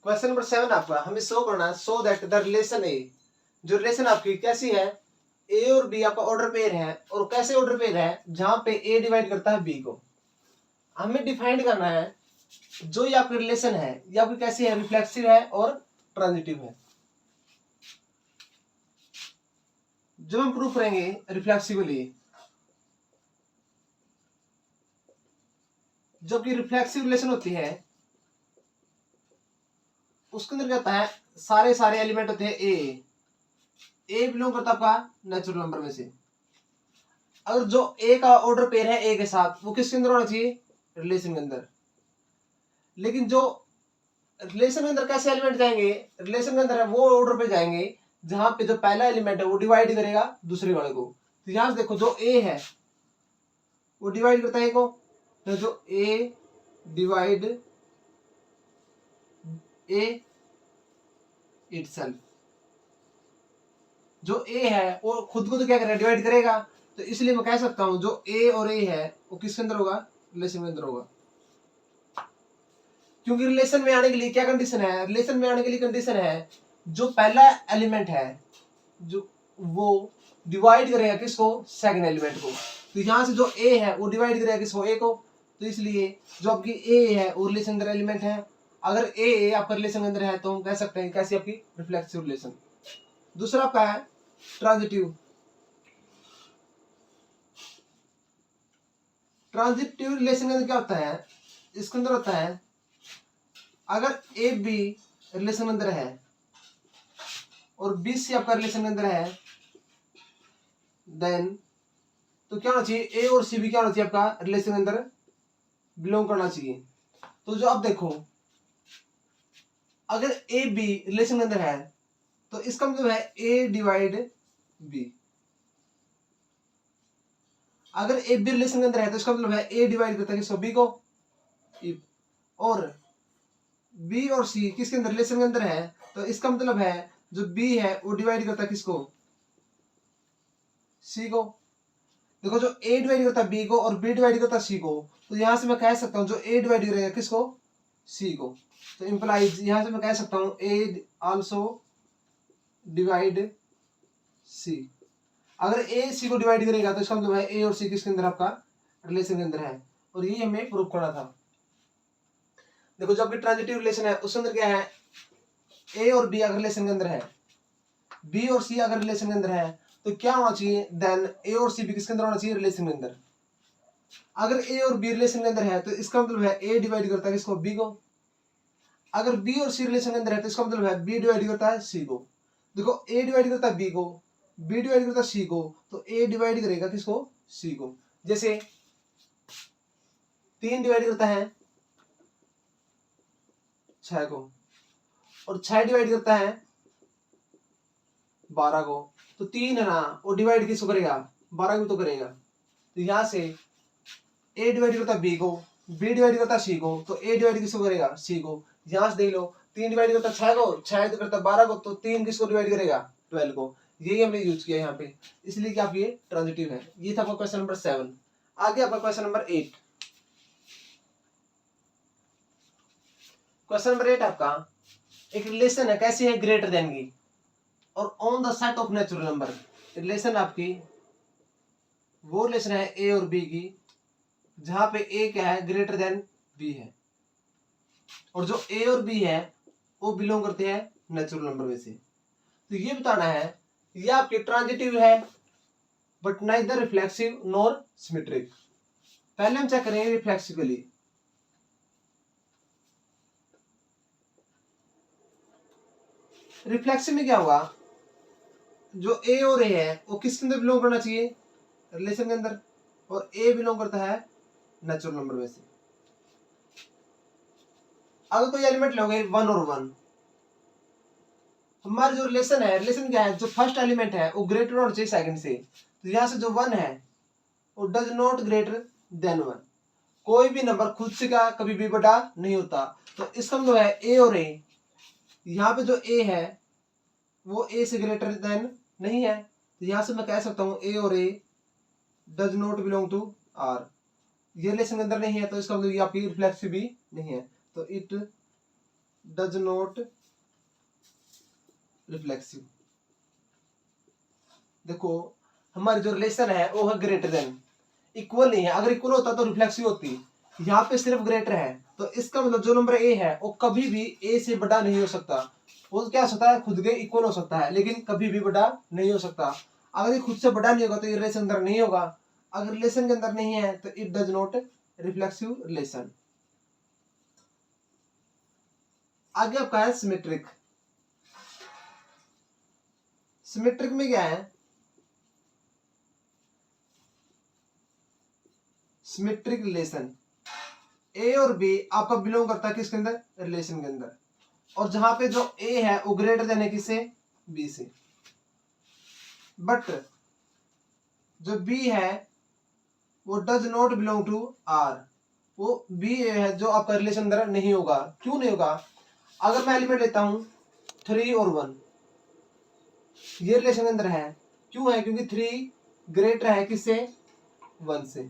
Question number 7 आपका हमें show करना है, शो दैट द रिलेशन ए, जो रिलेशन आपकी कैसी है, ए और बी आपका ऑर्डर पेयर है, और कैसे ऑर्डर पेयर है जहां पे ए डिवाइड करता है बी को। हमें डिफाइन करना है जो ये आपकी रिलेशन है ये आपकी कैसी है, रिफ्लेक्सिव है और ट्रांजिटिव है। जो हम प्रूफ करेंगे रिफ्लेक्सिवली, जो कि रिफ्लेक्सिव रिलेशन होती है उसके अंदर क्या होता है, सारे सारे एलिमेंट होते हैं ए बिलोंग करता है आपका नेचुरल नंबर में से। अगर जो ए का ऑर्डर पेयर है ए के साथ, वो किसके अंदर होना चाहिए, रिलेशन के अंदर। लेकिन जो रिलेशन के अंदर कैसे एलिमेंट जाएंगे, रिलेशन के अंदर है वो ऑर्डर पे जाएंगे जहां पे जो पहला एलिमेंट है वो डिवाइड करेगा दूसरे वाले को। तो यहां से देखो जो ए है वो डिवाइड करता है को, तो जो ए डिवाइड ए इटसेल्फ, जो ए है वो खुद को तो क्या करेगा, डिवाइड करेगा। तो इसलिए मैं कह सकता हूं जो ए और ए है वो किसके अंदर होगा, रिलेशन के अंदर होगा। क्योंकि रिलेशन में आने के लिए क्या कंडीशन है, रिलेशन में आने के लिए कंडीशन है जो पहला एलिमेंट है जो वो डिवाइड करेगा किसको, सेकंड एलिमेंट को। तो यहां से जो ए है वो डिवाइड करेगा किसको, ए को। तो इसलिए जो आपकी ए है वो रिलेशन अंदर एलिमेंट है। अगर ए आपका रिलेशन अंदर है तो हम कह सकते हैं कैसी आपकी रिफ्लेक्सिव रिलेशन। दूसरा आपका है ट्रांजिटिव। ट्रांजिटिव रिलेशन के अंदर क्या होता है, इसके अंदर होता है अगर ए बी रिलेशन अंदर है और बी सी आपका रिलेशन के अंदर है, देन तो क्या होना चाहिए, ए और सी भी क्या होना चाहिए आपका रिलेशन के अंदर बिलोंग करना चाहिए। तो जो आप देखो अगर ए बी रिलेशन के अंदर है तो इसका मतलब है ए डिवाइड बी। अगर ए बी रिलेशन के अंदर है तो इसका मतलब है ए डिवाइड करता है किसको, बी को। और बी और सी किसके अंदर, रिलेशन के अंदर है, तो इसका मतलब है जो बी है वो डिवाइड करता है किसको, सी को। देखो जो ए डिवाइड करता है बी को और बी डिवाइड करता है सी को, तो यहां से मैं कह सकता हूं जो ए डिवाइड करेगा किसको, सी को। तो इंप्लाइज यहां से मैं कह सकता हूं ए आल्सो डिवाइड सी। अगर ए सी को डिवाइड करेगा तो इसका मतलब है ए और सी किसके अंदर आपका रिलेशन के अंदर है। और ये हमें प्रूव करना था। देखो जो आपकी ट्रांजिटिव रिलेशन है उसके अंदर क्या है, ए और बी अगर रिलेशन के अंदर है, बी और सी अगर रिलेशन के अंदर है तो क्या होना चाहिए, देन ए और सी भी किसके अंदर होना चाहिए, रिलेशन के अंदर। अगर ए और बी रिलेशन के अंदर है तो इसका मतलब है ए डिवाइड करता है किसको, बी को। अगर बी और सी रिलेशन के अंदर है तो इसका मतलब है बी डिवाइड करता है सी को। देखो ए डिवाइड करता है बी को, बी डिवाइड करता है सी को, तो ए डिवाइड करेगा किसको, सी को। जैसे 3 डिवाइड करता है 6 को और 6 डिवाइड करता है 12 को। तो 3 है ना वो डिवाइड किसको करेगा, 12 को तो करेगा। तो यहां से ए डिवाइड करता है बी को, बी डिवाइड करता है सी को, तो ए डिवाइड किसको करेगा, सी को। यहां से देख लो 3 डिवाइड करता है 6 को, 6 तो करता है 12 को, तो 3 किसको डिवाइड करेगा, 12 को। यही हमने यूज किया यहाँ पे, इसलिए कि आप ये ट्रांजिटिव है। ये था आपका क्वेश्चन नंबर 7। आगे आपका क्वेश्चन नंबर 8। क्वेश्चन नंबर 8 आपका एक रिलेशन है कैसी है, ग्रेटर देन की और on the set of natural number. Relation आपकी वो रिलेशन है ए और बी की जहां पे ए क्या है, ग्रेटर देन बी है, और जो ए और बी है वो बिलोंग करते हैं नेचुरल नंबर में से। तो ये बताना है ये आपकी ट्रांजिटिव है but neither reflexive nor symmetric. पहले हम चेक करेंगे रिफ्लेक्सिवली। रिफ्लेक्सिव में क्या होगा, जो ए और ए है वो किसके अंदर बिलोंग करना चाहिए, रिलेशन के अंदर, और ए बिलोंग करता है नेचुरल नंबर में से। अगर कोई एलिमेंट लोगे 1 और 1, हमारा जो रिलेशन है, रिलेशन क्या है, जो फर्स्ट एलिमेंट है वो ग्रेटर होना चाहिए सेकंड से। तो यहां से जो 1 है वो डज नॉट ग्रेटर देन 1। कोई भी नंबर खुद से क्या कभी भी बड़ा नहीं होता। तो इसका मतलब है ए और ए, यहाँ पे जो ए है वो ए से ग्रेटर देन नहीं है। तो यहां से मैं कह सकता हूं ए और A does not belong to R. ये रिलेशन के अंदर नहीं है तो इसका मतलब ये आपकी रिफ्लेक्सिव भी नहीं है। तो इट डज नॉट रिफ्लेक्सिव। देखो हमारी जो रिलेशन है वो है ग्रेटर देन, इक्वल नहीं है। अगर इक्वल होता तो रिफ्लेक्सिव होती, यहाँ पे सिर्फ ग्रेटर है, तो इसका मतलब जो नंबर ए है वो कभी भी ए से बड़ा नहीं हो सकता। वो क्या हो सकता है, खुद के इक्वल हो सकता है, लेकिन कभी भी बड़ा नहीं हो सकता। अगर ये खुद से बड़ा नहीं होगा तो ये रिलेशन अंदर नहीं होगा। अगर रिलेशन के अंदर नहीं है तो it does not reflexive relation. आगे आपका है सिमेट्रिक। सिमेट्रिक में क्या है, सिमेट्रिक रिलेशन ए और बी आपका बिलोंग करता है किसके अंदर, रिलेशन के अंदर। और जहां पे जो ए है वो ग्रेटर देन है किससे, बी से। बट जो बी है वो does not belong to R, वो बी है जो आपका रिलेशन अंदर नहीं होगा। क्यों नहीं होगा, अगर मैं एलिमेंट लेता हूं 3 और 1, ये रिलेशन के अंदर है। क्यों है, क्योंकि 3 ग्रेटर है किससे, 1 से।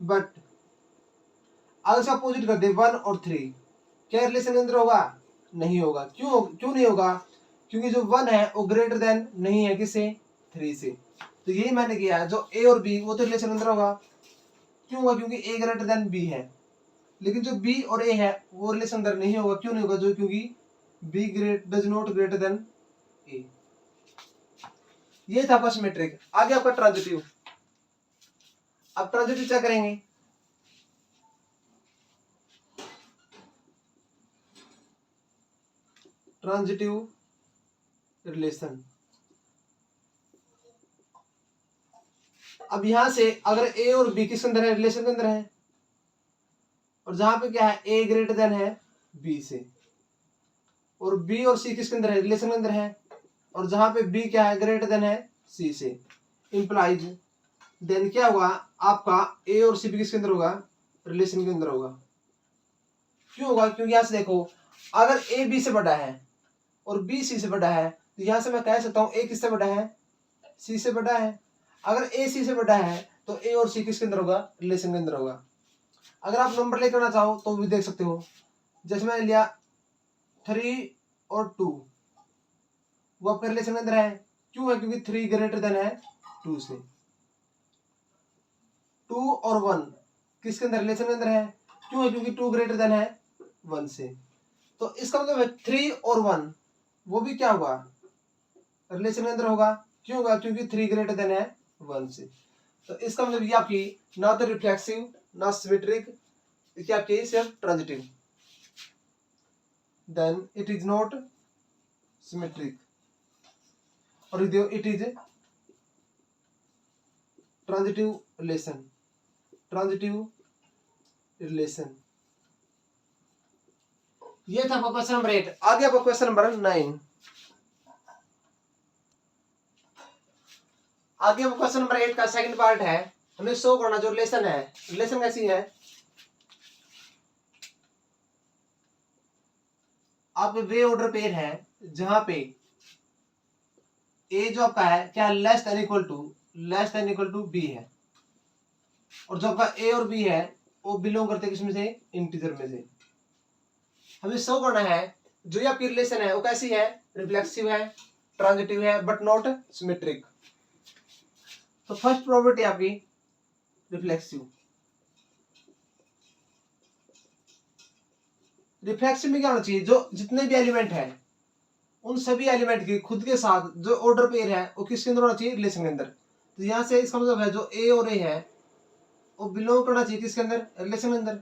बट अगर इसका अपोजिट कर दे 1 और 3, क्या रिलेशन के अंदर होगा, नहीं होगा। क्यों नहीं होगा, क्योंकि जो 1 है वो ग्रेटर देन नहीं है किससे, 3 से। तो यही मैंने किया, जो ए और बी वो तो रिलेशन अंदर होगा। क्यों होगा, क्योंकि ए ग्रेटर देन बी है। लेकिन जो बी और ए है वो रिलेशन अंदर नहीं होगा। क्यों नहीं होगा, जो क्योंकि B does not greater than A. ये था आपका सिमेट्रिक। आगे आपका ट्रांजिटिव। अब ट्रांजिटिव क्या करेंगे, ट्रांजिटिव रिलेशन। अब यहां से अगर ए और बी किसके अंदर है, रिलेशन के अंदर है, और जहां पे क्या है, ए ग्रेटर देन है बी से, और बी और सी किसके अंदर है, रिलेशन के अंदर है, और जहां पे बी क्या है, ग्रेटर देन है सी से, इंप्लाइज देन क्या होगा, आपका ए और सी भी किसके अंदर होगा, रिलेशन के अंदर होगा। क्यों होगा, क्योंकि यहां से देखो अगर ए बी से बड़ा है और बी सी से बड़ा है, तो यहां से मैं कह सकता हूं ए किससे बड़ा है, सी से बड़ा है। अगर ए सी से बड़ा है तो ए और सी किसके अंदर होगा, रिलेशन के अंदर होगा। अगर आप नंबर लेकर आना चाहो तो भी देख सकते हो। जैसे मैंने लिया 3 और 2, वो आपका रिलेशन के अंदर है। क्यों है, क्योंकि 3 ग्रेटर देन है 2 से। 2 और 1 किसके अंदर, रिलेशन के अंदर है। क्यों है, क्योंकि 2 ग्रेटर देन है 1 से। तो इसका मतलब है 3 और 1 वो भी क्या होगा, रिलेशन के अंदर होगा। क्यों होगा, क्योंकि 3 ग्रेटर देन है 1 से। तो इसका मतलब ये आपकी ना तो रिफ्लेक्सिव ना सिमेट्रिक, क्या आपकी सिर्फ transitive. Then it is not symmetric, और it is transitive relation, transitive relation. ये था आपका क्वेश्चन नंबर 8। आगे आपका क्वेश्चन नंबर 9। आगे आपका क्वेश्चन नंबर 8 का सेकंड पार्ट है, हमें शो करना जो रिलेशन है। रिलेशन कैसी है, आपके वे ऑर्डर पेयर है जहां पे ए जो आपका है क्या less than equal to B है, और जो आपका ए और बी है वो बिलोंग करते हैं किसमें से, इंटीजर में से। हमें शो करना है जो ये आपकी रिलेशन है वो कैसी है, रिफ्लेक्सिव है, ट्रांजिटिव है, बट नॉट सिमेट्रिक। तो फर्स्ट प्रॉपर्टी आपकी रिफ्लेक्सिव। रिफ्लेक्सिव में क्या होना चाहिए, जो जितने भी एलिमेंट है उन सभी एलिमेंट की खुद के साथ जो ऑर्डर पेयर है वो किसके अंदर होना चाहिए, रिलेशन के अंदर। तो यहां से इसका मतलब है जो ए और ए है वो बिलोंग करना चाहिए किसके अंदर, रिलेशन के अंदर।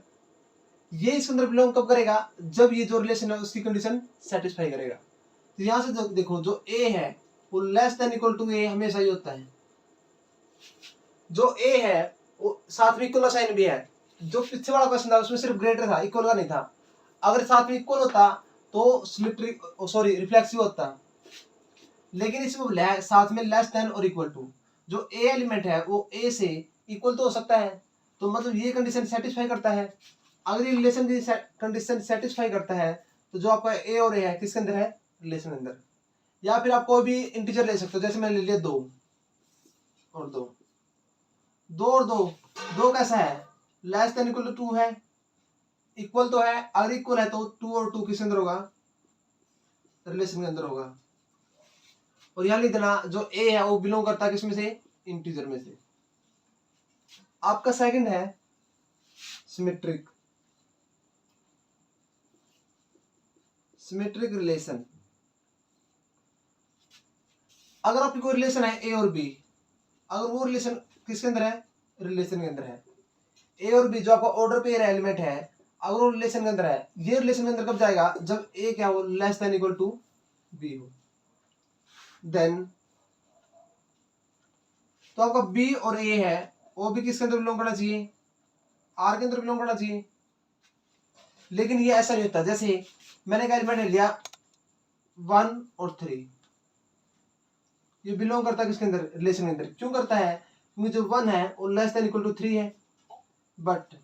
ये इसके अंदर बिलोंग कब करेगा, जब ये जो रिलेशन है उसकी कंडीशन सेटिस्फाई करेगा। तो यहां से जो देखो जो ए है वो लेस देन इक्वल टू ए हमेशा ही होता है। जो ए है वो साथ में इक्वल का साइन भी है। जो पीछे वाला क्वेश्चन था उसमें सिर्फ ग्रेटर था, इक्वल का नहीं था। अगर साथ में इक्वल होता तो सिमेट्रिक सॉरी रिफ्लेक्सिव होता, लेकिन इसमें साथ में लेस देन और इक्वल टू। जो ए एलिमेंट है वो ए से इक्वल तो हो सकता है, तो मतलब ये कंडीशन सेटिस्फाई करता है। अगर ये रिलेशन की कंडीशन सेटिस्फाई करता है तो जो आपका ए और ए है किसके अंदर है, रिलेशन के अंदर। या फिर आप कोई भी इंटीजर ले सकते हो, जैसे मैंने ले लिया 2 और 2, 2 और 2, 2 कैसा है, लेस देन इक्वल टू 2 है, इक्वल तो है। अगर इक्वल है तो 2 और 2 किसके अंदर होगा, रिलेशन के अंदर होगा। और यहां लिख देना जो ए है वो बिलोंग करता है किसमें से, इंटीजर में से। आपका सेकंड है सिमेट्रिक, सिमेट्रिक रिलेशन। अगर आपकी कोई रिलेशन है ए और बी, अगर वो रिलेशन किसके अंदर है, रिलेशन के अंदर है, ए और बी जो आपका ऑर्डर पेयर एलिमेंट है, अगर वो रिलेशन के अंदर है, ये रिलेशन के अंदर कब जाएगा, जब ए क्या हो, less than equal to B हो। देन तो आपका बी और ए है वो भी किसके अंदर बिलोंग करना चाहिए, आर के अंदर बिलोंग करना चाहिए। लेकिन ये ऐसा नहीं होता, जैसे मैंने एक एलिमेंट लिया 1 और 3, ये बिलोंग करता है किसके अंदर, रिलेशन के अंदर। क्यों करता है, क्योंकि जो 1 है वो लेस देन इक्वल टू 3 है, बट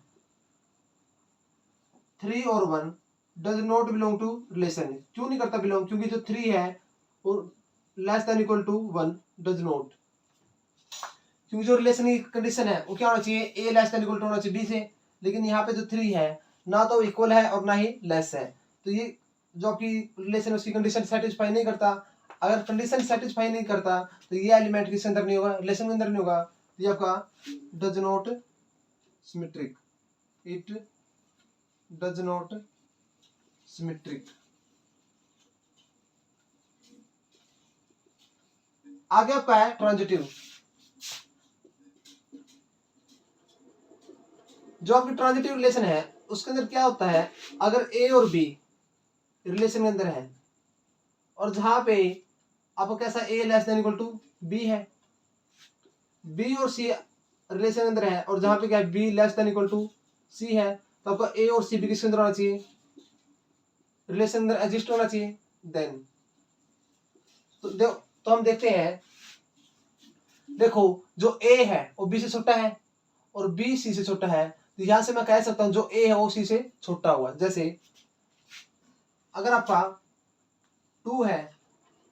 3 और 1 does not belong to relation. क्यों नहीं करता बिलोंग, क्योंकि जो 3 है वो less than equal to 1 does not, क्योंकि जो रिलेशन की कंडीशन है वो क्या होना चाहिए, ए लेस देन इक्वल टू होना चाहिए बी से। लेकिन यहाँ पे जो 3 है ना तो इक्वल है और ना ही लेस है, तो ये जो आपकी रिलेशन है उसकी कंडीशन सेटिस्फाई नहीं करता। अगर कंडीशन सेटिस्फाई नहीं करता तो ये एलिमेंट किसके अंदर नहीं होगा, रिलेशन के अंदर नहीं होगा। तो ये आपका does not symmetric, it does not symmetric. आगे आपका है ट्रांजिटिव। जो आपकी ट्रांजिटिव रिलेशन है उसके अंदर क्या होता है, अगर ए और बी रिलेशन के अंदर है और जहां पे आपको कैसा A less than equal to B है, बी और सी रिलेशन के अंदर है और जहां पे क्या है B less than equal to C है, तो आपका ए और सी भी किसके अंदर होना चाहिए, रिलेशन अंदर एग्जिस्ट होना चाहिए। देन तो हम देखते हैं, देखो जो ए है वो बी से छोटा है और बी सी से छोटा है, तो यहां से मैं कह सकता हूं जो ए है वो सी से छोटा हुआ। जैसे अगर आपका 2 है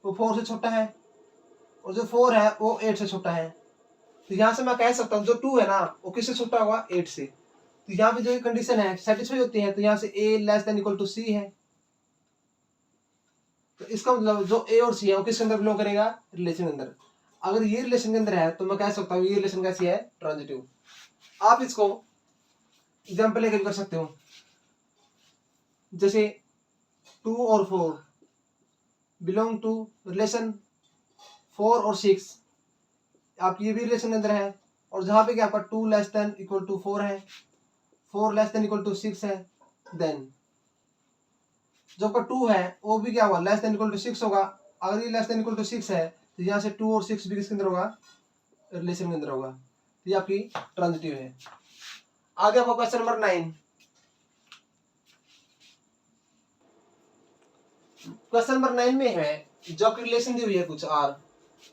वो 4 से छोटा है और जो 4 है वो 8 से छोटा है, तो यहां से मैं कह सकता हूं जो 2 है ना वो किससे छोटा होगा, 8 से। तो यहाँ पे जो कंडीशन है सेटिस्फाई होती है, तो यहाँ से ए less than equal to C है। तो इसका मतलब जो ए और सी है वो किसके अंदर बिलोंग करेगा, रिलेशन के अंदर। अगर ये रिलेशन के अंदर है तो मैं कह सकता हूँ ये रिलेशन कैसी है, ट्रांजिटिव। आप इसको एग्जाम्पल लेकर कर सकते हो, जैसे 2 और 4 बिलोंग टू रिलेशन 4 और 6, आप ये भी रिलेशन के अंदर है और जहां पे क्या आपका 2 लेस देन इक्वल टू 4 है, 4 लेस देन इक्वल टू 6 है। देन जो आपका 2 है वो भी क्या होगा, लेस देन इक्वल टू 6 होगा। अगर ये लेस देन इक्वल टू 6 है तो यहाँ से 2 और 6 भी किसके अंदर होगा, रिलेशन के अंदर होगा। तो ये आपकी ट्रांजिटिव है। आगे आपका क्वेश्चन नंबर 9। क्वेश्चन नंबर 9 में है जो आपकी रिलेशन दी हुई है कुछ आर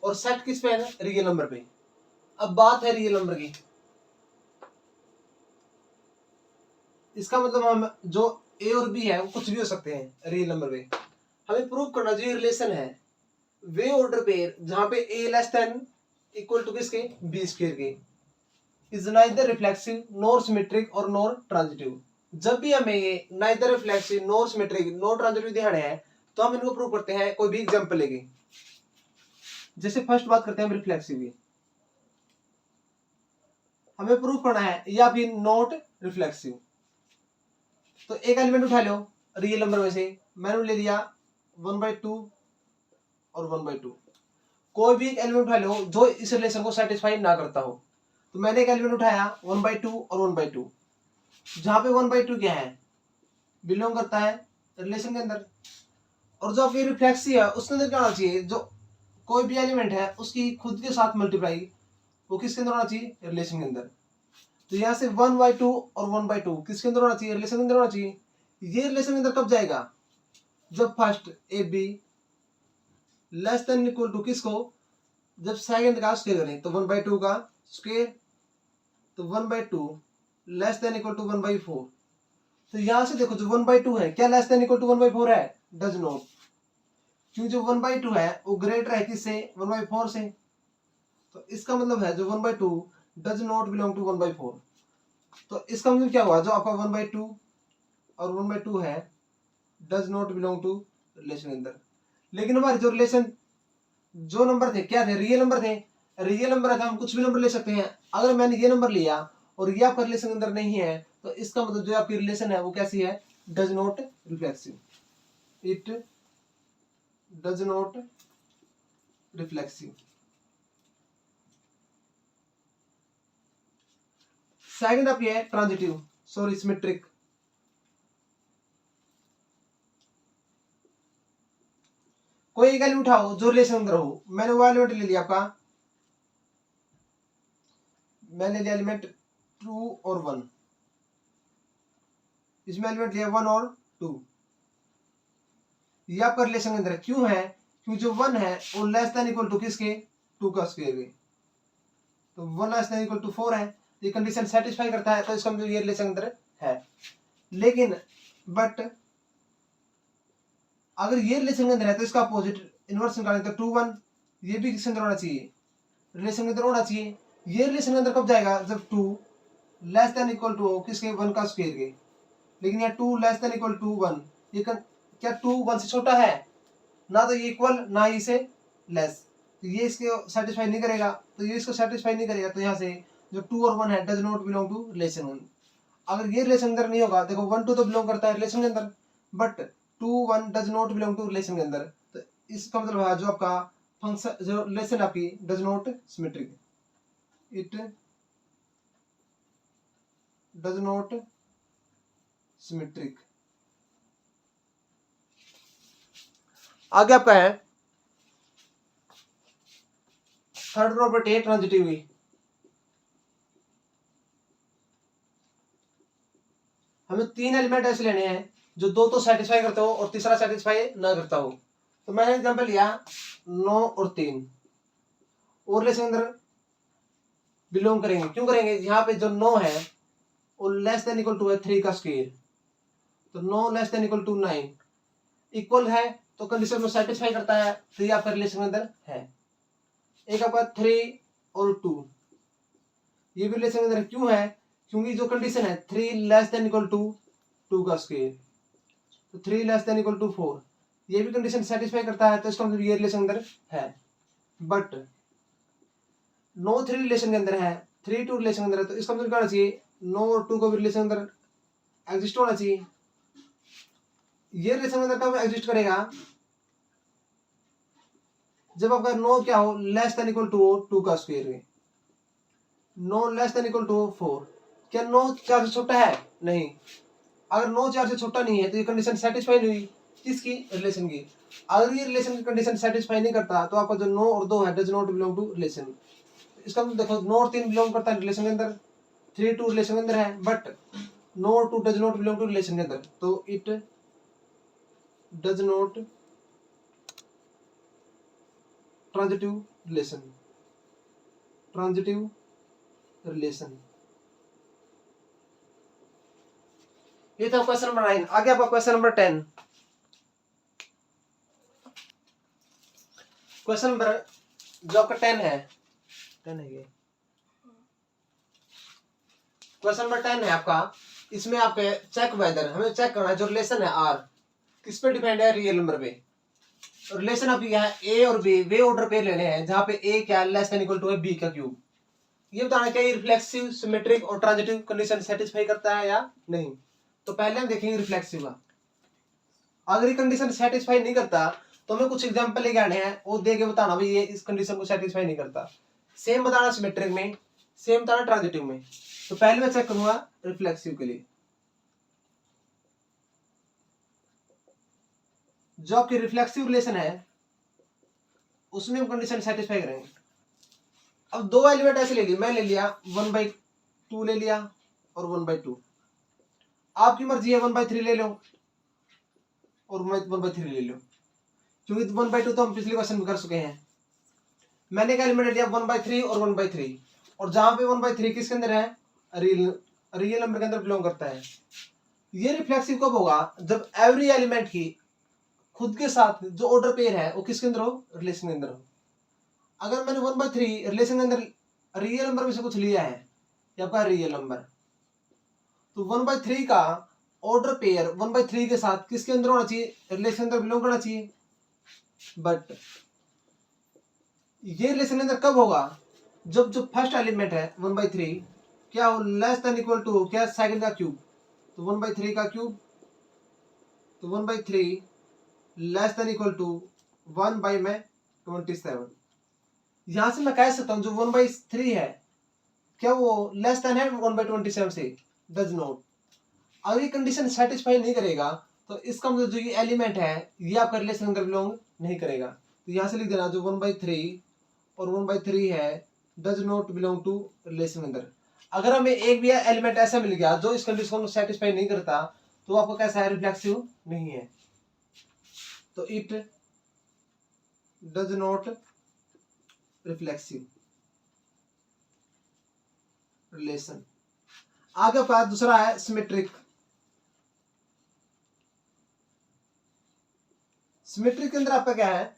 और सेट किस पे है, रियल नंबर पे। अब बात है रियल नंबर की, इसका मतलब हम जो ए और बी है वो कुछ भी हो सकते हैं रियल नंबर पे। हमें प्रूव करना जो ये रिलेशन है वे ऑर्डर पेयर जहां पे ए लेस देन इक्वल टू किसके, बी स्क्वायर के, is neither reflexive nor symmetric और नॉर ट्रांजिटिव। जब भी हमें ये neither reflexive nor symmetric nor transitive दिखाने हैं तो हम इनको प्रूव करते हैं कोई भी एग्जांपल लेके। जैसे फर्स्ट बात करते हैं रिफ्लेक्सिव की, हमें प्रूव करना है या भी नॉट रिफ्लेक्सिव। तो एक एलिमेंट उठा लो रियल नंबर में से, मैंने ले लिया 1/2 और 1/2। कोई भी एक एलिमेंट उठा लो जो इस रिलेशन को सेटिस्फाई ना करता हो। तो मैंने एक एलिमेंट उठाया 1/2 और 1/2, जहां पे 1/2 क्या है, बिलोंग करता है रिलेशन के अंदर। और जो आपकी रिफ्लेक्सिव है उसके अंदर क्या होना चाहिए, जो कोई भी एलिमेंट है उसकी खुद के साथ मल्टीप्लाई वो किसके अंदर होना चाहिए, रिलेशन के अंदर। तो यहाँ से 1/2 और 1/2 किसके अंदर होना चाहिए, रिलेशन के अंदर होना चाहिए। ये रिलेशन के अंदर कब जाएगा, जब first A B less than equal to किसको, जब सेकंड का स्क्वायर करें तो 1/2 का स्क्वायर, तो 1/2 लेस देन इक्वल टू 1/4। तो यहां से देखो जो 1/2 है क्या लेस देन इक्वल टू 1/4 है, डज नॉट, क्योंकि जो 1/2 है वो ग्रेटर है किससे, 1/4 से। तो इसका मतलब है जो 1/2 डज नॉट बिलोंग टू 1/4। तो इसका मतलब क्या हुआ, जो आपका 1/2 और 1/2 है does not belong to relation के अंदर। लेकिन हमारे जो रिलेशन जो नंबर थे क्या थे, रियल नंबर थे। रियल नंबर है तो हम कुछ भी नंबर ले सकते हैं। अगर मैंने ये नंबर लिया और ये आपका रिलेशन के अंदर नहीं है तो इसका मतलब जो आपकी रिलेशन है वो कैसी है, does not reflexive, it does not reflexive. Second आप ये है ट्रांजिटिव, सॉरी सिमेट्रिक। कोई एक एलिमेंट उठाओ जो रिलेशन अंदर हो। मैंने वो एलिमेंट ले लिया आपका, मैंने लिया एलिमेंट 2 और 1, इसमें एलिमेंट लिया 1 और 2। ये आपका रिलेशन के अंदर है, क्यों है, क्योंकि जो 1 है वो लेस देन इक्वल टू किसके, 2 का स्क्वायर के। तो 1 लेस देन इक्वल टू 4 है, ये कंडीशन सेटिस्फाई करता है तो इसका मतलब ये रिलेशन अंदर है। लेकिन बट अगर ये रिलेशन के अंदर है तो इसका अपोजिट इनवर्स निकालें तो 2 1, ये भी किसके अंदर होना चाहिए, रिलेशन के अंदर होना चाहिए। ये रिलेशन के अंदर कब जाएगा, जब 2 लेस देन इक्वल टू हो किसके, 1 का स्क्वायर के। लेकिन यहाँ 2 लेस देन इक्वल टू 1, ये क्या 2 1 से छोटा है ना, तो ये इक्वल ना ही इसे लेस, तो ये इसको सेटिस्फाई नहीं करेगा। तो ये इसको सेटिस्फाई नहीं करेगा तो यहाँ से जो 2 और 1 है does not belong to relation 1। अगर ये रिलेशन अंदर नहीं होगा, देखो 1 2 तो बिलोंग करता है रिलेशन के अंदर, but 2 1 does not belong to relation के अंदर। तो इसका मतलब है जो आपका फंक्शन जो रिलेशन आपकी does not symmetric, it does not symmetric. आगे आपका है थर्ड प्रॉपर्टी है ट्रांजिटिव। हमें 3 एलिमेंट ऐसे लेने हैं जो 2 तो सेटिस्फाई करते हो और तीसरा सेटिस्फाई ना करता हो। तो मैंने एग्जांपल लिया 9 और 3, और रिलेशन अंदर बिलोंग करेंगे, क्यों करेंगे, यहाँ पे जो 9 है वो लेस देन इक्वल टू है 3 का स्क्वायर, तो 9 less than equal to 9 equal है तो कंडीशन में सेटिस्फाई करता है, तो ये आपका रिलेशन के अंदर है। एक आपका 3 और 2, ये भी रिलेशन के अंदर क्यों है, क्योंकि जो कंडीशन है 3 लेस देन इक्वल टू 2 का स्क्वायर, तो 3 लेस देन इक्वल टू 4, ये भी कंडीशन सेटिस्फाई करता है तो इसका मतलब ये रिलेशन अंदर है। बट 9 3 रिलेशन के अंदर है, 3 2 रिलेशन के अंदर है, तो इसका मतलब क्या होना चाहिए, 9 और 2 को भी रिलेशन अंदर एग्जिस्ट होना चाहिए। ये रिलेशन अंदर कब एग्जिस्ट करेगा, जब आपका 9 क्या हो, लेस देन इक्वल टू 2 का square, 9 less than equal to 4। क्या 9 4 से छोटा है, नहीं। अगर 9 4 से छोटा नहीं है तो ये कंडीशन सेटिस्फाई नहीं हुई, किसकी, रिलेशन की। अगर ये रिलेशन की कंडीशन सेटिस्फाई नहीं करता तो आपका जो 9 और 2 है does not belong to relation. इसका मतलब देखो 9 और 3 बिलोंग करता है रिलेशन के अंदर, 3 2 रिलेशन के अंदर है, बट 9 और 2 does not belong to relation के अंदर, तो it does not transitive relation, transitive relation. ये था क्वेश्चन नंबर 9। आगे आपका क्वेश्चन नंबर 10। क्वेश्चन नंबर जो आपका 10 है, 10 है ये क्वेश्चन नंबर 10 है आपका। इसमें आपके चेक वेदर, हमें चेक करना है जो रिलेशन है आर किस पे डिपेंड है, रियल नंबर पे। रिलेशन आपकी क्या है, ए और बी वे ऑर्डर पे लेने हैं जहां पे ए क्या लेस देन इक्वल टू है बी का क्यूब। ये बताना क्या ये रिफ्लेक्सिव सिमेट्रिक और ट्रांजिटिव कंडीशन सेटिस्फाई करता है या नहीं। तो पहले हम देखेंगे रिफ्लेक्सिव का। अगर ये कंडीशन सेटिस्फाई नहीं करता तो हमें कुछ एग्जांपल लेके आने हैं, वो दे के बताना भाई ये इस कंडीशन को सेटिस्फाई नहीं करता। सेम बताना सिमेट्रिक में, सेम बताना ट्रांजिटिव में। तो पहले मैं चेक करूंगा रिफ्लेक्सिव के लिए। जो आपकी रिफ्लेक्सिव रिलेशन है उसमें हम कंडीशन सेटिस्फाई करेंगे। अब 2 एलिमेंट ऐसे ले लिए, मैं ले लिया 1/2 ले लिया और 1/2। आपकी मर्जी है 1/3 ले लो और 1/3 ले लो, क्योंकि 1/2 तो हम पिछले क्वेश्चन में कर चुके हैं। मैंने क्या एलिमेंट लिया 1/3 और 1/3, और जहां पे 1/3 किसके अंदर है, रियल नंबर के अंदर बिलोंग करता है। ये रिफ्लेक्सिव कब होगा, जब एवरी एलिमेंट की खुद के साथ जो ऑर्डर पेयर है वो किसके अंदर हो, रिलेशन के अंदर हो। अगर मैंने 1/3 रिलेशन के अंदर रियल नंबर में से कुछ लिया है, ये आपका रियल नंबर, तो 1/3 का ऑर्डर पेयर 1/3 के साथ किसके अंदर होना चाहिए, रिलेशन के अंदर बिलोंग करना चाहिए। बट ये रिलेशन के अंदर कब होगा, जब जो फर्स्ट एलिमेंट है 1/3 क्या हो लेस देन इक्वल टू क्या सेकंड का क्यूब, तो 1/3 का क्यूब, तो 1/3 लेस देन इक्वल टू 1/27। यहां से मैं कह सकता हूं जो 1/3 है क्या वो लेस देन है 1/27 से, डज नॉट। अगर ये कंडीशन सेटिस्फाई नहीं करेगा तो इसका मतलब जो ये एलिमेंट है ये आपका रिलेशन अंदर बिलोंग नहीं करेगा। तो यहां से लिख देना जो 1/3 और 1/3 है does not belong to relation अंदर। अगर हमें एक भी एलिमेंट ऐसा मिल गया जो इस कंडीशन को सेटिस्फाई नहीं करता तो आपको कैसा है, रिफ्लेक्सिव नहीं है। तो it does not reflexive relation. आगे का दूसरा है सिमेट्रिक। सिमेट्रिक के अंदर आपका क्या है,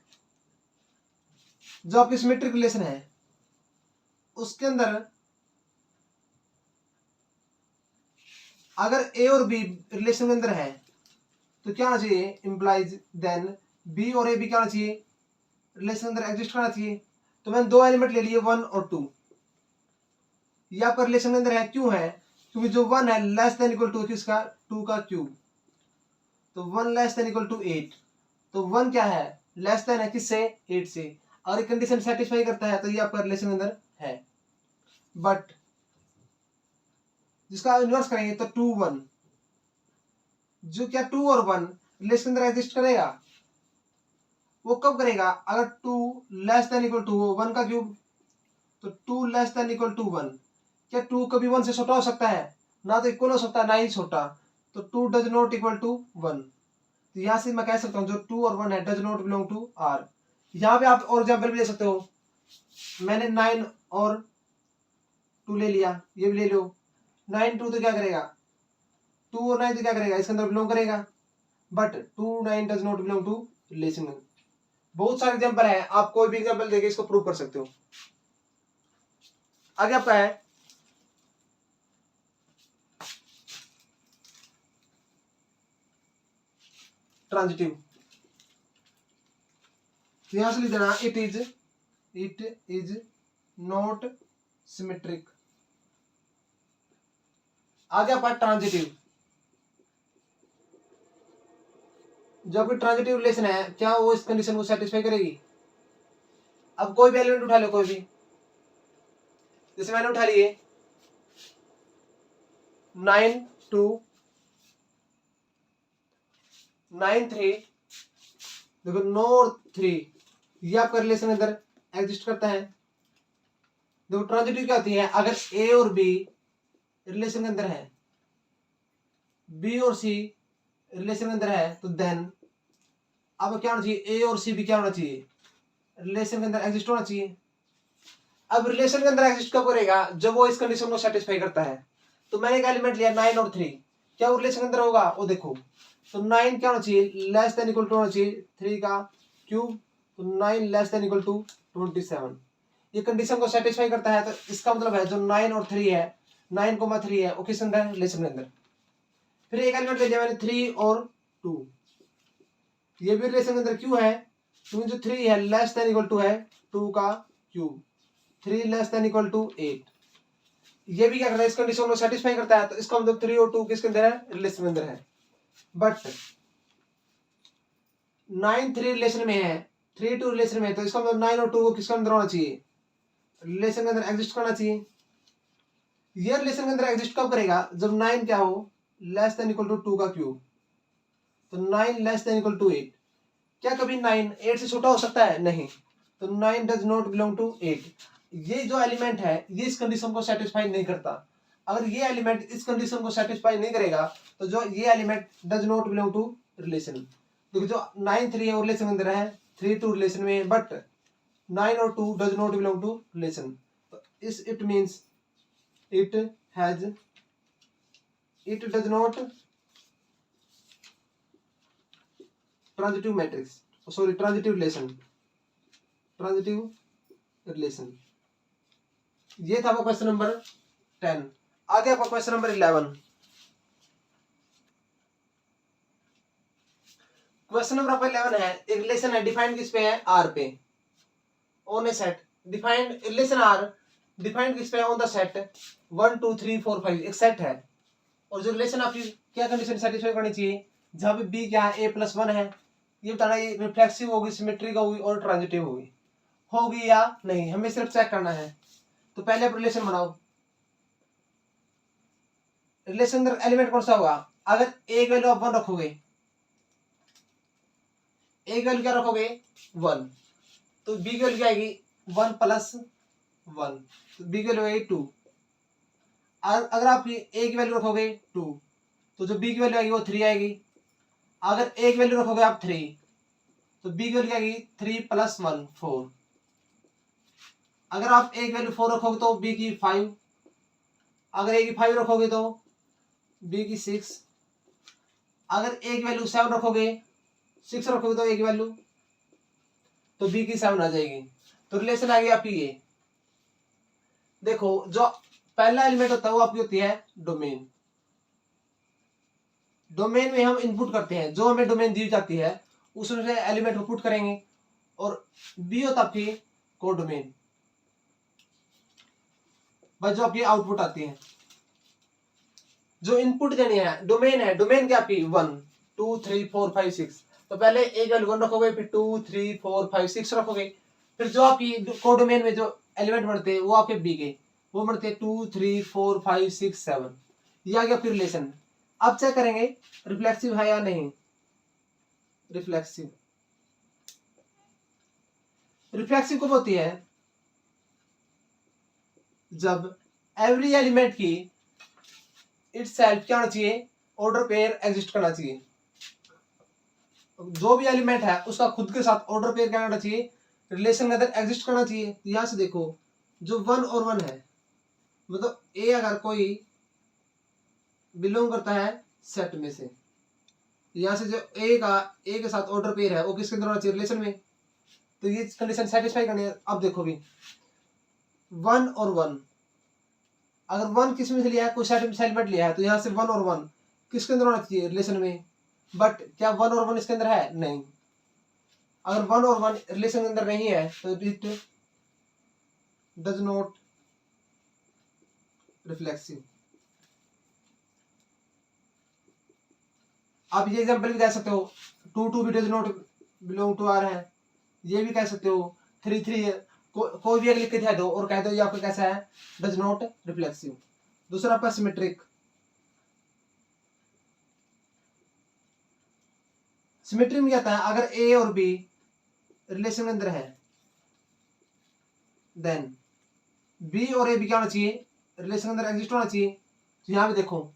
जो आपकी सिमेट्रिक रिलेशन है उसके अंदर अगर ए और बी रिलेशन के अंदर है तो क्या होना चाहिए, इंप्लाइज देन बी और ए भी क्या होना चाहिए, रिलेशन के अंदर एग्जिस्ट करना चाहिए। तो मैंने दो एलिमेंट ले लिए 1 और 2, ये आपका रिलेशन के अंदर है, क्यों है, क्योंकि जो 1 है लेस देन इक्वल टू किसका, 2 का क्यूब, तो 1 लेस देन इक्वल टू 8, तो 1 क्या है, लेस देन है किससे, 8 से। अगर ये कंडीशन सेटिस्फाई करता है तो ये आपका रिलेशन के अंदर है। बट जिसका इन्वर्स करेंगे तो 2 1, जो क्या 2 और 1 रिलेशन के अंदर एग्जिस्ट करेगा, वो कब करेगा, अगर 2 लेस देन इक्वल टू 1 का क्यूब, तो 2 लेस देन इक्वल टू 1, क्या 2 कभी 1 से छोटा हो सकता है, ना तो इक्वल हो सकता है ना ही छोटा, तो 2 डज नॉट इक्वल टू 1। तो यहां से मैं कह सकता हूं जो 2 और 1 है does not belong to R. यहां पे आप और एग्जांपल भी ले सकते हो, मैंने 9 और 2 ले लिया, ये भी ले लो, 9 2 तो क्या करेगा, 2 और 9 तो क्या करेगा, इसके अंदर बिलोंग करेगा, but 2 9 does not belong to relation. बहुत सारे एग्जांपल है, आप कोई भी एग्जांपल देके इसको प्रूव कर सकते हो। आगे आपका है ट्रांजिटिव। यहां से लिख देना इट इज नॉट सिमेट्रिक। आगे आपका ट्रांजिटिव, जो आपकी ट्रांजिटिव रिलेशन है क्या वो इस कंडीशन को सेटिस्फाई करेगी। अब कोई भी एलिमेंट उठा लो, कोई भी, जैसे मैंने उठा लिए 9 2 9 3, देखो 9 और 3 ये आपका रिलेशन के अंदर एग्जिस्ट करता है। देखो ट्रांजिटिव क्या होती है, अगर ए और बी रिलेशन के अंदर है, बी और सी रिलेशन के अंदर है, तो देन अब क्या होना चाहिए, ए और सी भी क्या होना चाहिए, रिलेशन के अंदर एग्जिस्ट होना चाहिए। अब रिलेशन के अंदर एग्जिस्ट कब करेगा, जब वो इस कंडीशन को सेटिस्फाई करता है। तो मैंने एक एलिमेंट लिया 9 और 3, क्या वो रिलेशन के अंदर होगा, वो देखो, तो 9 क्या होना चाहिए, लेस देन इक्वल टू होना चाहिए 3 का क्यूब, तो 9 लेस देन इक्वल टू 27। ये कंडीशन को सेटिस्फाई करता है, तो इसका मतलब है जो 9 और 3 है, 9,3 है वो किस अंदर है, रिलेशन के अंदर। फिर एक एलिमेंट ले लिया मैंने 3 और 2, ये भी रिलेशन के अंदर क्यों है, क्योंकि जो 3 है लेस देन इक्वल टू है 2 का cube, 3 less than equal to 8। ये भी क्या करता है, इस कंडीशन को सेटिस्फाई करता है, तो इसका मतलब 3 और 2 किसके अंदर है, रिलेशन के अंदर है। बट 9 3 रिलेशन में है, 3 2 रिलेशन में है, तो इसका मतलब 9 और 2 को किसके अंदर होना चाहिए, रिलेशन के अंदर एग्जिस्ट करना चाहिए। ये रिलेशन के अंदर एग्जिस्ट कब करेगा, जब 9 क्या हो, लेस देन इक्वल टू 2 का क्यूब, तो 9 लेस देन इक्वल टू 8। क्या कभी 9 8 से छोटा हो सकता है, नहीं, तो 9 डज नॉट बिलोंग टू 8। ये जो एलिमेंट है ये इस कंडीशन को सेटिस्फाई नहीं करता। अगर ये एलिमेंट इस कंडीशन को सेटिस्फाई नहीं करेगा तो जो ये element does not belong to relation. देखो जो 9 3 है वो रिलेशन के अंदर है, 3 2 रिलेशन में है, बट 9 और 2 does not belong to relation. इस it means it has it does not transitive matrix, sorry transitive relation. ये था आपका क्वेश्चन नंबर 10। आगे आपका क्वेश्चन नंबर 11। क्वेश्चन नंबर आपका 11 है, एक रिलेशन है डिफाइंड किस पे है, आर पे, on a set defined relation R defined किस पे है, ऑन द सेट 1 2 3 4 5, एक सेट है और जो रिलेशन आपकी क्या कंडीशन सेटिस्फाई करनी चाहिए, जहां पे बी क्या है, a+1 है, ये बताना ये रिफ्लेक्सिव होगी, सिमेट्रिक होगी और ट्रांजिटिव होगी या नहीं, हमें सिर्फ चेक करना है। तो पहले आप रिलेशन बनाओ। रिलेशन अंदर एलिमेंट कौन सा होगा, अगर ए की वैल्यू आप 1 रखोगे, ए की वैल्यू क्या रखोगे 1, तो बी की वैल्यू क्या आएगी 1 + 1, तो बी की वैल्यू आएगी 2। अगर आप ए की वैल्यू रखोगे 2, तो जो बी की वैल्यू आएगी वो 3 आएगी। अगर ए की वैल्यू रखोगे आप 3, तो बी की वैल्यू आएगी 3 + 1 4। अगर आप ए की वैल्यू 4 रखोगे तो बी की 5, अगर ए की 5 रखोगे तो बी की 6, अगर ए की वैल्यू 7 रखोगे, 6 रखोगे तो ए की वैल्यू, तो बी की 7 आ जाएगी। तो रिलेशन आ गई आपकी ये। देखो जो पहला एलिमेंट होता है वो आपकी होती है डोमेन। डोमेन में हम इनपुट करते हैं, जो हमें डोमेन दी जाती है उसमें से एलिमेंट को पुट करेंगे, और बी होता आपकी कोडोमेन, बस जो आपकी आउटपुट आती है। जो इनपुट देनी है डोमेन है, डोमेन क्या आपकी 1 2 3 4 5 6, तो पहले एक वैल्यू 1 रखोगे, फिर 2 3 4 5 6 रखोगे, फिर जो आपकी कोडोमेन में जो एलिमेंट बनते हैं वो आपके बी के, वो बनते हैं 2 3 4 5 6 7। ये आ गया फिर रिलेशन। अब चेक करेंगे रिफ्लेक्सिव है या नहीं। रिफ्लेक्सिव रिफ्लेक्सिव कब होती है, जब एवरी एलिमेंट की इटसेल्फ क्या होना चाहिए, ऑर्डर पेयर एग्जिस्ट करना चाहिए। जो भी एलिमेंट है उसका खुद के साथ ऑर्डर पेयर क्या करना चाहिए, रिलेशन के अंदर एग्जिस्ट करना चाहिए। यहां से देखो जो 1 और 1 है, मतलब ए अगर कोई बिलोंग करता है सेट में से, यहां से जो ए के साथ ऑर्डर पेयर है वो किसके अंदर होना चाहिए, रिलेशन में। तो ये कंडीशन सेटिस्फाई करनी है। अब देखो भी 1 और 1, अगर 1 किस में से लिया है, कोई सेट में एलिमेंट लिया है, तो यहाँ से 1 और 1 किसके अंदर होना चाहिए, रिलेशन में। बट क्या 1 और 1 इसके अंदर है, नहीं। अगर 1 और 1 रिलेशन के अंदर नहीं है तो इट डज नॉट रिफ्लेक्सिव। आप ये एग्जांपल भी कह सकते हो, 2 2 भी does not belong to R है, ये भी कह सकते हो, 3 3 कोई भी एक लिख के दिखा दो और कह दो ये आपका कैसा है, डज नॉट रिफ्लेक्सिव। दूसरा आपका सिमेट्रिक। सिमेट्री में क्या होता है, अगर ए और बी रिलेशन के अंदर है, देन बी और ए भी क्या होना चाहिए, रिलेशन के अंदर एग्जिस्ट होना चाहिए। तो यहां पे देखो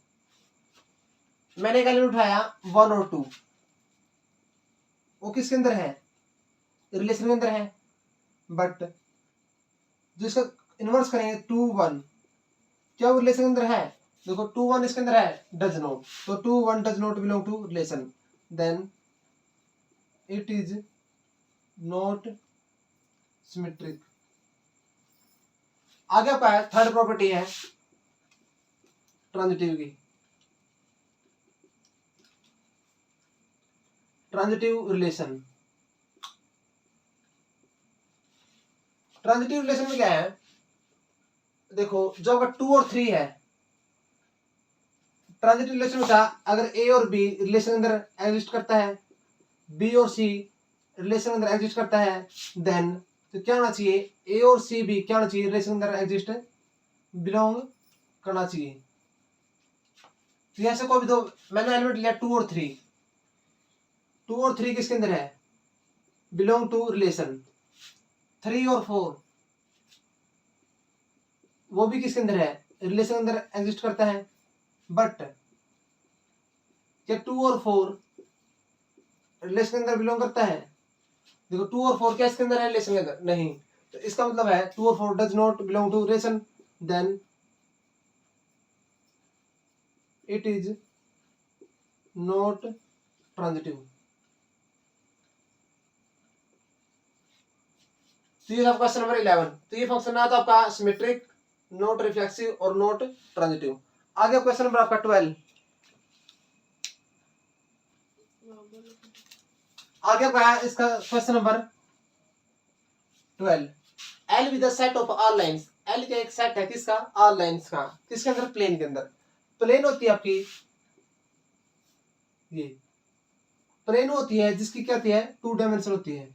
मैंने एक एलिमेंट उठाया 1 और 2, वो किसके अंदर है, रिलेशन के अंदर है। बट जो इसका इनवर्स करेंगे 2 1, क्या वो रिलेशन के अंदर है, देखो 2 1 इसके अंदर है, डज नॉट, तो 2 1 does not belong to relation, then it is not symmetric. आगे पाया थर्ड प्रॉपर्टी है ट्रांजिटिव की। ट्रांजिटिव रिलेशन, ट्रांजिटिव रिलेशन में क्या है, देखो जो अगर 2 और 3 है, ट्रांजिटिव रिलेशन में था अगर ए और बी रिलेशन के अंदर एग्जिस्ट करता है, बी और सी रिलेशन के अंदर एग्जिस्ट करता है, देन तो क्या होना चाहिए, ए और सी भी क्या होना चाहिए, रिलेशन के अंदर एग्जिस्ट बिलोंग करना चाहिए। तो ऐसे कोई भी दो, मैंने एलिमेंट लिया 2 और 3, 2 और 3 किसके अंदर है, बिलोंग टू रिलेशन। 3 और 4 वो भी किसके अंदर है, रिलेशन के अंदर एग्जिस्ट करता है। बट क्या 2 और 4 रिलेशन के अंदर बिलोंग करता है, देखो 2 और 4 क्या इसके अंदर है, रिलेशन के अंदर नहीं। तो इसका मतलब है 2 और 4 does not belong to relation, then it is not transitive. तो ये था क्वेश्चन नंबर 11। तो ये फंक्शन आता आपका सिमेट्रिक, नॉट रिफ्लेक्सिव और नॉट ट्रांजिटिव। आगे क्वेश्चन नंबर आपका 12। आगे क्या है इसका question number 12। L with the set of all lines, L का एक सेट है किसका, ऑल लाइंस का, किसके अंदर, प्लेन के अंदर। प्लेन होती है आपकी ये प्लेन होती है जिसकी क्या होती है, 2 डायमेंशन होती है,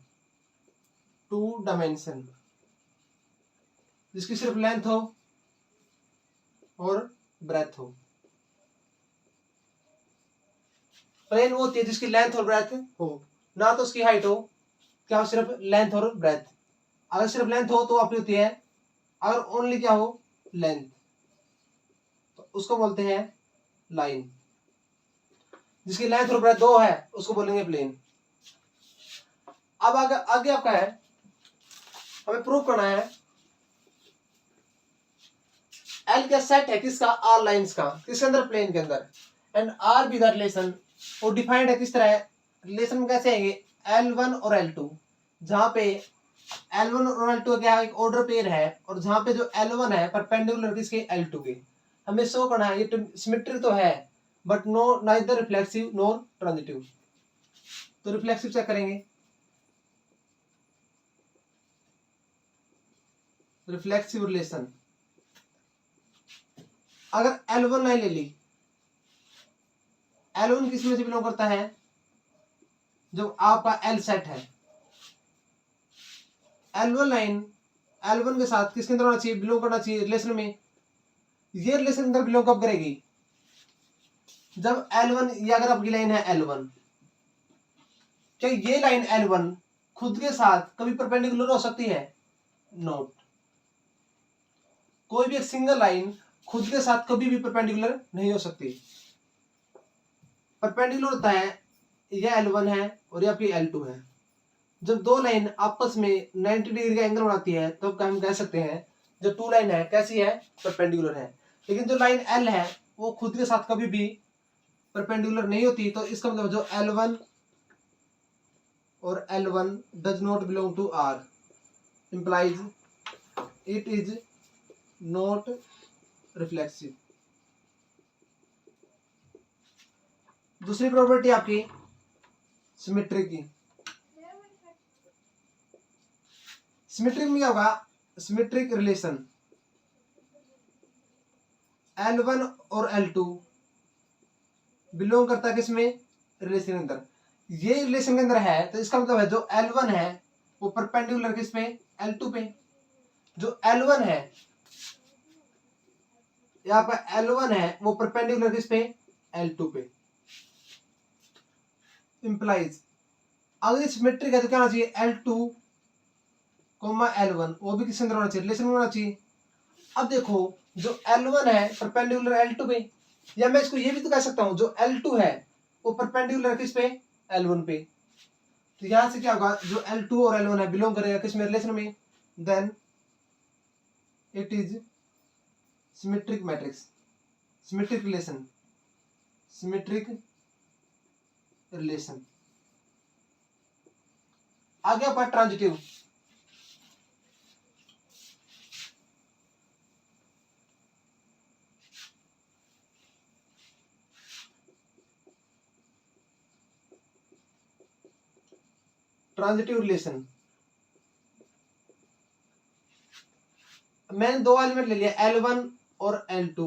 2 डायमेंशन, जिसकी सिर्फ लेंथ हो और ब्रेथ हो। प्लेन वो होती है जिसकी लेंथ और ब्रेथ हो, ना तो उसकी हाइट हो, क्या सिर्फ लेंथ और ब्रेथ। अगर सिर्फ लेंथ हो तो आपकी होती है, अगर ओनली क्या हो, लेंथ, तो उसको बोलते हैं लाइन। जिसकी लेंथ और ब्रेथ 2 है उसको बोलेंगे प्लेन। अब आगे आगे आपका है, हमें प्रूव करना है एल का सेट है किसका, आर लाइंस का, किसके अंदर, प्लेन के अंदर। And R be the relation, वो डिफाइंड है किस तरह, रिलेशन कैसे आएंगे, L1 और L2, जहां पे L1 और L2 क्या है, एक ऑर्डर पेयर है, और जहां पे जो L1 है परपेंडिकुलर किसके, L2 के। हमें शो करना है ये सिमेट्रिक तो है but no neither reflexive nor transitive. तो रिफ्लेक्सिव चेक करेंगे, रिफ्लेक्सिव रिलेशन, अगर L1 लाइन ले ली, L1 किस में से बिलोंग करता है, जो आपका L सेट है, L1 लाइन L1 के साथ किसके अंदर होना चाहिए, बिलोंग करना चाहिए रिलेशन में। ये रिलेशन अंदर बिलोंग कब करेगी, जब L1, ये अगर आपकी लाइन है L1, क्या ये लाइन L1 खुद के साथ कभी परपेंडिकुलर हो सकती है, नोट। कोई भी एक सिंगल लाइन खुद के साथ कभी भी परपेंडिकुलर नहीं हो सकती। परपेंडिकुलर होता है यह L1 है और यह आपकी L2 है। जब दो लाइन आपस में 90 डिग्री का एंगल बनाती है तो हम कह सकते हैं जो 2 लाइन है कैसी है, परपेंडिकुलर है। लेकिन जो लाइन L है वो खुद के साथ कभी भी परपेंडिकुलर नहीं होती, तो इसका मतलब जो L1 और L1 does not belong to R, implies it is not reflexive। दूसरी प्रॉपर्टी आपकी सिमेट्रिक की, सिमेट्रिक में क्या होगा, सिमेट्रिक रिलेशन L1 और L2 बिलोंग करता है किसमें, रिलेशन के अंदर। ये रिलेशन के अंदर है तो इसका मतलब है जो L1 है वो परपेंडिकुलर किस पे, L2 पे। जो L1 है, यहाँ पे L1 है वो परपेंडिकुलर किस पे, L2 पे। इंप्लाइज अगर सिमेट्रिक है तो क्या होना चाहिए, L2 L1 वो भी किसके अंदर होना चाहिए, रिलेशन में होना चाहिए। अब देखो जो L1 है परपेंडिकुलर L2 पे, या मैं इसको ये भी तो कह सकता हूं जो L2 है वो परपेंडिकुलर किस पे, L1 पे। तो यहां से क्या होगा, जो L2 और L1 है बिलोंग करेगा किस में, रिलेशन में, then it is symmetric matrix, symmetric relation, symmetric relation. आगे आपका ट्रांजिटिव, ट्रांजिटिव रिलेशन। मैंने 2 एलिमेंट ले लिया L1 और L2,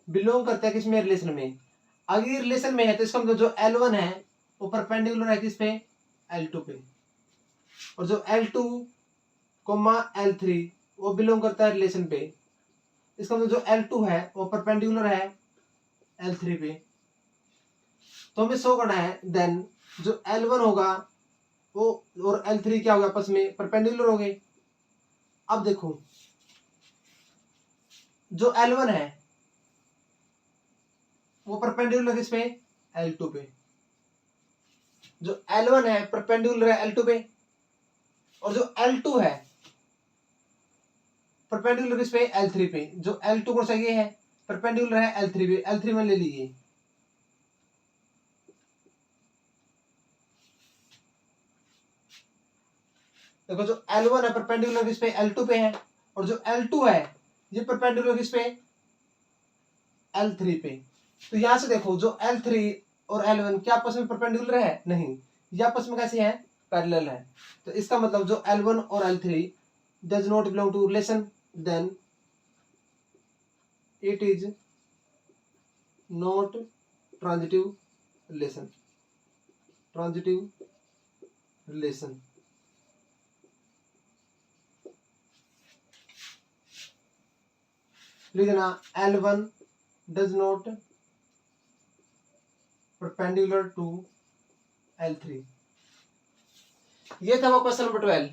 बिलोंग करते हैं किसमें, रिलेशन में। अगर ये रिलेशन में है तो इसका मतलब जो L1 है वो परपेंडिकुलर है किस पे, L2 पे, और जो L2 L3 वो बिलोंग करता है रिलेशन पे। इसका मतलब जो L2 है वो परपेंडिकुलर है L3 पे। तो हमें शो करना है देन जो L1 होगा वो और L3 क्या होगा, आपस में परपेंडिकुलर हो गए। अब देखो जो L1 है वो परपेंडिकुलर किस पे, L2 पे। जो L1 है परपेंडिकुलर है L2 पे, और जो L2 है परपेंडिकुलर किस पे, L3 पे। जो L2 कौन सा ये है, परपेंडिकुलर है L3 पे, L3 में ले लीजिए। देखो जो L1 है परपेंडिकुलर किस पे, L2 पे है, और जो L2 है ये परपेंडिकुलर किस पे, L3 पे। तो यहाँ से देखो जो L3 और L1 क्या आपस में परपेंडिकुलर है? नहीं, ये आपस में कैसे है? पैरेलल है। तो इसका मतलब जो L1 और L3 does not belong to relation, then it is not transitive relation. Transitive relation. लिख देना L1 does not perpendicular to L3। ये था वो क्वेश्चन नंबर 12।